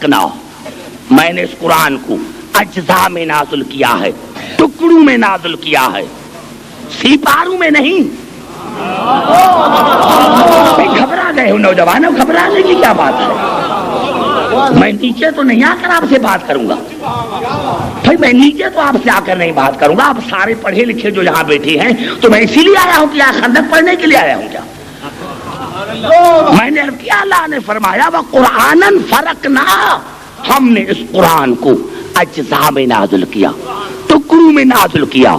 فرقنا، میں نے اس قرآن کو اجزاء میں نازل کیا ہے، ٹکڑوں میں نازل کیا ہے، سیپاروں میں نہیں۔ گھبرا گئے ہو نوجوانوں، گھبرانے کی کیا بات ہے؟ میں نیچے تو نہیں آ کر آپ سے بات کروں گا بھائی، میں نیچے تو آپ سے آ کر نہیں بات کروں گا۔ آپ سارے پڑھے لکھے جو یہاں بیٹھے ہیں، تو میں اسی لیے آیا ہوں کہ خندق پڑھنے کے لیے آیا ہوں کیا؟ میں نے عرض کیا، اللہ نے فرمایا وَقُرْآنًا فَرَقْنَا، ہم نے اس قرآن کو اجزاء میں نازل کیا، ٹکڑوں میں نازل کیا،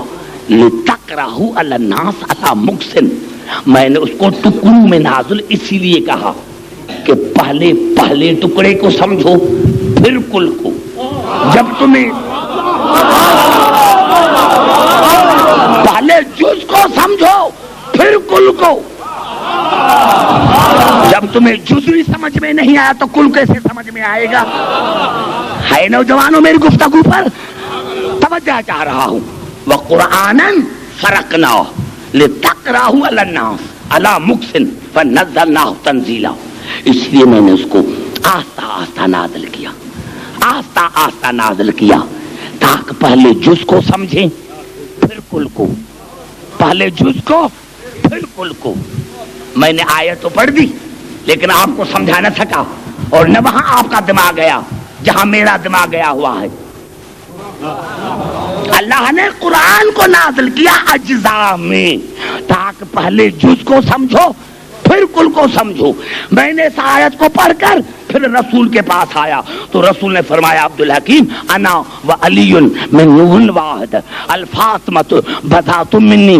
لِتَقْرَأَهُ عَلَى النَّاسِ عَلَى مُقْسٍ، میں نے اس کو ٹکڑوں میں نازل اسی لیے کہا کہ پہلے ٹکڑے کو سمجھو پھر کل کو۔ جب تمہیں پہلے جز کو سمجھو پھر کل کو، جب تمہیں جزوی سمجھ میں نہیں آیا تو کل کیسے سمجھ میں آئے گا؟ ہے نوجوانوں میری گفتگو پر توجہ چاہ رہا ہوں۔ وَقُرْآنًا فَرَقْنَاهُ لِتَقْرَأَهُ عَلَى النَّاسِ عَلَى مُقْسٍ فَنَزَّلْنَاهُ تَنزِيلًا، اس لیے میں نے اس کو آہستہ آہستہ نازل کیا، آہستہ آہستہ نازل کیا، تاکہ پہلے جز کو سمجھیں پھر کل کو، پہلے جز کو پھر کل کو۔ میں نے آیت تو پڑھ دی لیکن آپ کو سمجھا نہ سکا، اور نہ وہاں آپ کا دماغ گیا جہاں میرا دماغ گیا ہوا ہے۔ اللہ نے قرآن کو نازل کیا اجزاء میں، تاکہ پہلے جز کو سمجھو پھر کل کو سمجھو۔ میں نے اس آیت کو پڑھ کر پھر رسول کے پاس آیا تو رسول نے فرمایا عبدالحکیم انا و علی من نور واحد، الفاطمۃ بضعۃ منی،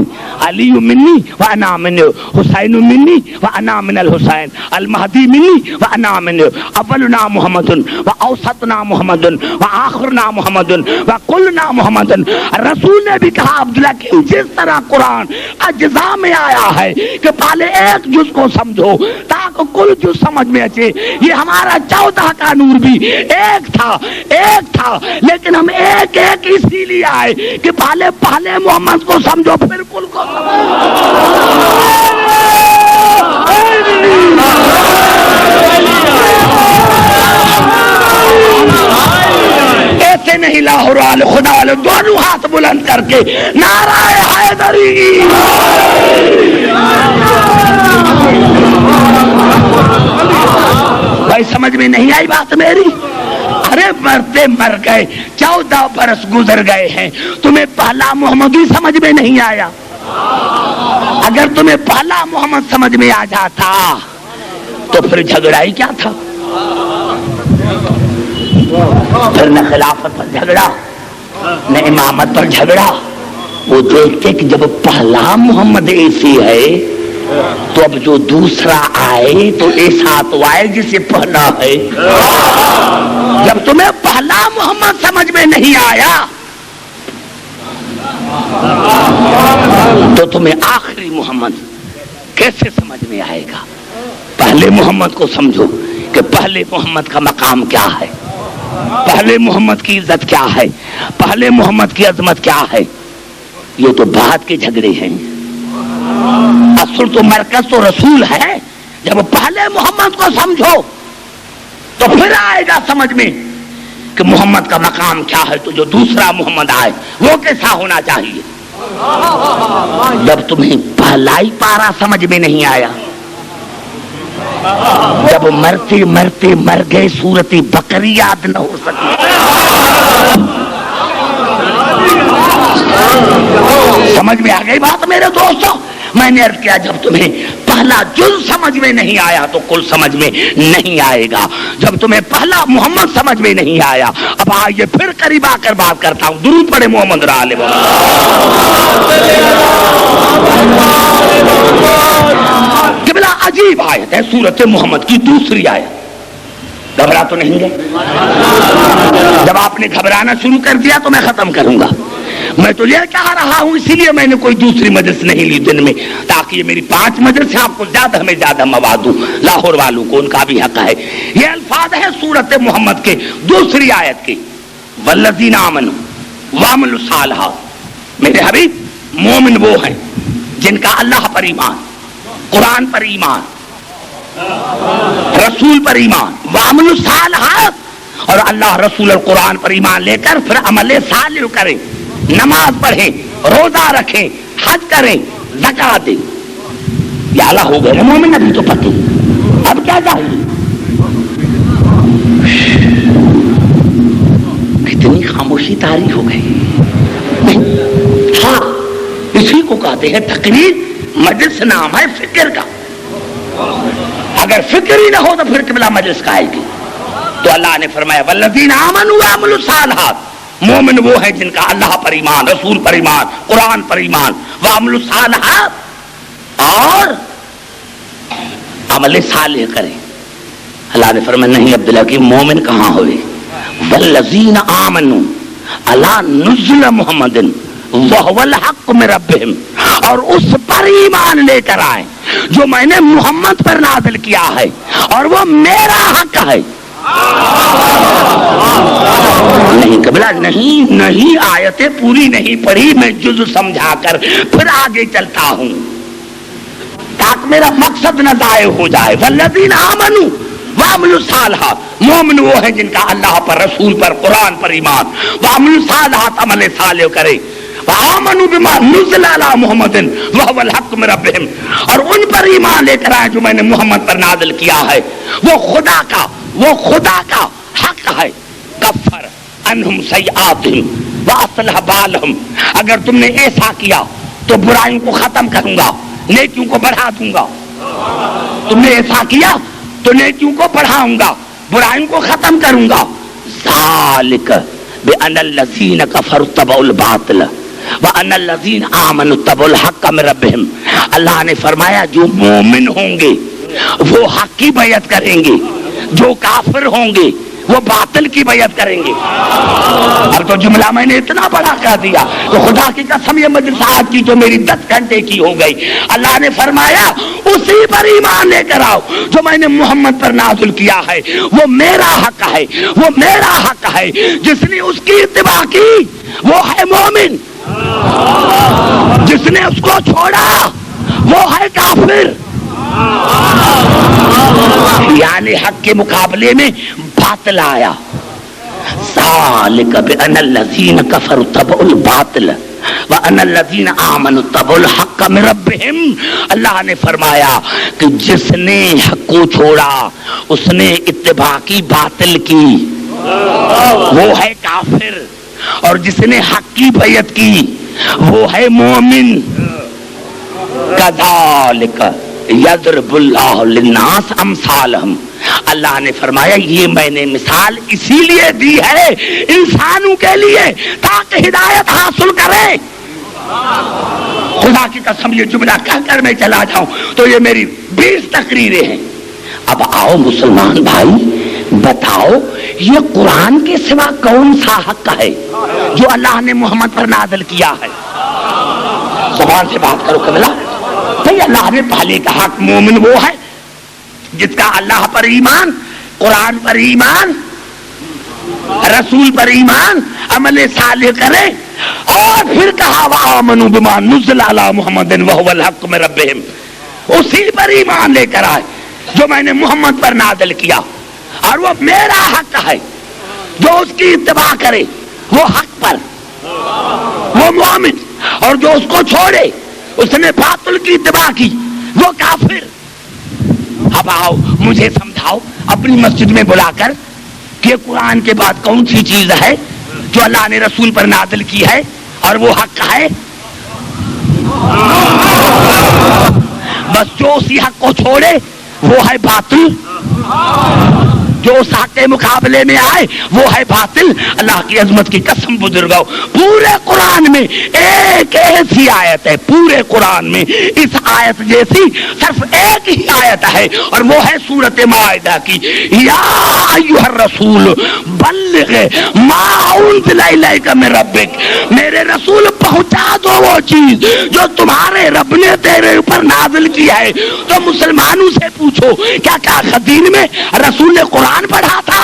علی منی و انا من، حسین منی و انا من الحسین، المہدی منی و انا من، اولنا محمد و اوسطنا محمد و آخرنا محمد و کلنا محمد۔ رسول نے بھی کہا عبدالحکیم جس طرح قرآن اجزاء میں آیا ہے کہ پہلے ایک جز کو سمجھو تاکہ کل جز سمجھ میں اچے، یہ ہمارا 14 کا نور بھی ایک تھا لیکن ہم ایک اسی لیے آئے کہ پہلے محمد کو سمجھو پھر کل کو ایسے نہیں، لاہور والے خدا والے دونوں ہاتھ بلند کر کے نعرہ حیدری۔ بھائی سمجھ میں نہیں آئی بات میری؟ ارے مرتے مر گئے، 14 برس گزر گئے ہیں، تمہیں پہلا محمد ہی سمجھ میں نہیں آیا؟ اگر تمہیں پہلا محمد سمجھ میں آ جاتا تو پھر جھگڑا ہی کیا تھا؟ پھر نہ خلافت پر جھگڑا نہ امامت پر جھگڑا۔ وہ دیکھتے کہ جب پہلا محمد ایسی ہے تو اب جو دوسرا آئے تو ایسا تو آئے جسے پہلا ہے۔ جب تمہیں پہلا محمد سمجھ میں نہیں آیا تو تمہیں آخری محمد کیسے سمجھ میں آئے گا؟ پہلے محمد کو سمجھو کہ پہلے محمد کا مقام کیا ہے، پہلے محمد کی عزت کیا ہے، پہلے محمد کی عظمت کیا ہے۔ یہ تو بعد کے جھگڑے ہیں، اصل تو مرکز تو رسول ہے۔ جب پہلے محمد کو سمجھو تو پھر آئے گا سمجھ میں کہ محمد کا مقام کیا ہے، تو جو دوسرا محمد آئے وہ کیسا ہونا چاہیے۔ جب تمہیں پہلا ہی پارا سمجھ میں نہیں آیا، جب مرتے مرتے مر گئے صورت بقری یاد نہ ہو سکی، سمجھ میں آ گئی بات میرے دوستوں؟ میں نے عرض کیا جب تمہیں پہلا جز سمجھ میں نہیں آیا تو کل سمجھ میں نہیں آئے گا۔ جب تمہیں پہلا محمد سمجھ میں نہیں آیا، اب آئیے پھر قریب آ کر بات کرتا ہوں۔ درود پڑھے محمد رالے قبلہ۔ عجیب آیت ہے سورت محمد کی دوسری آیت، گھبرا تو نہیں گئے؟ جب آپ نے گھبرانا شروع کر دیا تو میں ختم کروں گا۔ میں تو یہ کہہ رہا ہوں، اسی لیے میں نے کوئی دوسری مجلس نہیں لی دن میں، تاکہ یہ میری 5 مجلس آپ کو زیادہ میں زیادہ مواد دوں۔ لاہور والوں کو ان کا بھی حق ہے۔ یہ الفاظ ہے سورت محمد کے دوسری آیت کے، والذین آمنوا وعملوا الصالحات۔ میرے حبیب مومن وہ ہیں جن کا اللہ پر ایمان، قرآن پر ایمان، رسول پر ایمان، وعملوا الصالحات، اور اللہ رسول اور قرآن پر ایمان لے کر پھر عمل صالح کریں، نماز پڑھیں، روزہ رکھیں، حج کریں، زکات دیں، یہ اعلیٰ ہو گئے نا مومن. ابھی تو پتہ اب کیا چاہیے؟ کتنی خاموشی طاری ہو گئی. ہاں اسی کو کہتے ہیں تقریر. مجلس نام ہے فکر کا. اگر فکر ہی نہ ہو تو پھر قبلہ مجلس کا ہے کی. تو اللہ نے فرمایا والذین آمنوا وعملوا الصالحات، مومن وہ ہیں جن کا اللہ پر ایمان، رسول پر ایمان، قرآن پر ایمان، وعملوا الصالحات، اور عمل صالح کریں. اللہ نے فرمایا نہیں عبداللہ کی مومن کہاں ہوئے؟ والذین آمنوا علی نزل محمد وهو الحق من ربهم، اور اس پر ایمان لے کر آئے جو میں نے محمد پر نازل کیا ہے اور وہ میرا حق ہے. نہیں قبلہ نہیں آیتیں پوری نہیں پڑھی، میں جز سمجھا کر پھر آگے چلتا ہوں تاکہ میرا مقصد نہ ضائع ہو جائے. والذین آمنوا وعملوا الصالحات، مومن وہ ہیں جن کا اللہ پر، رسول پر، قرآن پر ایمان. وعملوا الصالحات، عمل صالح کرے. وآمنوا بما نزل علی محمد وهو الحق من ربهم، اور ان پر ایمان لے کر آئے جو میں نے محمد پر نازل کیا ہے، وہ خدا کا حق ہے. کفر عنہم سیئاتہم واصلح بالہم، اگر تم نے ایسا کیا تو برائیوں کو ختم کروں گا، نیکیوں کو بڑھا دوں گا. تم نے ایسا کیا تو نیکیوں کو بڑھاؤں گا، برائیوں کو ختم کروں گا. ذالک بأن الذین کفروا اتبعوا الباطل وأن الذین آمنوا اتبعوا الحق من ربهم. اللہ نے فرمایا جو مومن ہوں گے وہ حق کی بیعت کریں گے، جو کافر ہوں گے وہ باطل کی بیعت کریں گے. اب تو جملہ میں نے اتنا بڑا کہہ دیا تو خدا کی قسم یہ مجلس آج کی تو میری 10 گھنٹے کی ہو گئی. اللہ نے فرمایا اسی پر ایمان لے کر آؤ جو میں نے محمد پر نازل کیا ہے، وہ میرا حق ہے، وہ میرا حق ہے. جس نے اس کی اتباع کی وہ ہے مومن، جس نے اس کو چھوڑا وہ ہے کافر. یعنی حق کے مقابلے میں باطل آیا. ذالک بأن الذین کفروا اتبعوا الباطل وأن الذین آمنوا اتبعوا الحق من ربهم. اللہ نے فرمایا کہ جس نے حق کو چھوڑا اس نے اتباع کی باطل کی، وہ ہے کافر، اور جس نے حق کی بیعت کی وہ ہے مومن. کذالک یضرب اللہ للناس امثالہم. اللہ نے فرمایا یہ میں نے مثال اسی لیے دی ہے انسانوں کے لیے تاکہ ہدایت حاصل کرے. خدا کی قسم یہ جملہ کہہ کر میں چلا جاؤں تو یہ میری 20 تقریریں ہیں. اب آؤ مسلمان بھائی بتاؤ یہ قرآن کے سوا کون سا حق ہے جو اللہ نے محمد پر نازل کیا ہے؟ زبان سے بات کرو قبلہ. بھئی اللہ نے پہلے کہا مومن وہ ہے جس کا اللہ پر ایمان، قرآن پر ایمان، رسول پر ایمان، عمل صالح کرے. اور پھر کہا وآمنوا بما نزل علی محمد وهو الحق من ربهم، اسی پر ایمان لے کر آئے جو میں نے محمد پر نازل کیا اور وہ میرا حق ہے. جو اس کی اتباع کرے وہ حق پر، وہ مومن، اور جو اس کو چھوڑے اس نے باطل کی اتباع کی وہ کافر. اب آؤ مجھے سمجھاؤ اپنی مسجد میں بلا کر کہ قرآن کے بعد کون سی چیز ہے جو اللہ نے رسول پر نازل کی ہے اور وہ حق ہے؟ بس جو اسی حق کو چھوڑے وہ ہے باطل، جو اس حق کے مقابلے میں آئے وہ ہے باطل. اللہ کی عظمت کی قسم بزرگوں، پورے قرآن میں ایک ایسی آیت ہے، پورے قرآن میں اس آیت جیسی صرف ایک ہی آیت ہے اور وہ ہے سورۃ مائدہ کی. یا ایھا الرسول بلغ ما انزل الیک من ربک، میرے رسول پہنچا دو وہ چیز جو تمہارے رب نے تیرے اوپر نازل کی ہے. تو مسلمانوں سے پوچھو کیا خدین میں رسول نے قرآن پڑھا تھا؟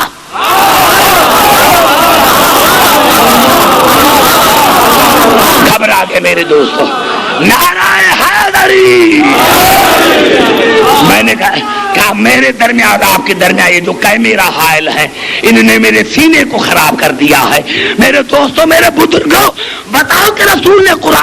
گھبرا گئے میرے دوستوں. نعرہ حیدری، میں نے کہا میرے درمیان اور آپ کے درمیان یہ جو میرا حائل ہے انہوں نے میرے سینے کو خراب کر دیا ہے. میرے دوستوں، میرے بزرگوں، بتاؤ کہ رسول نے قرآن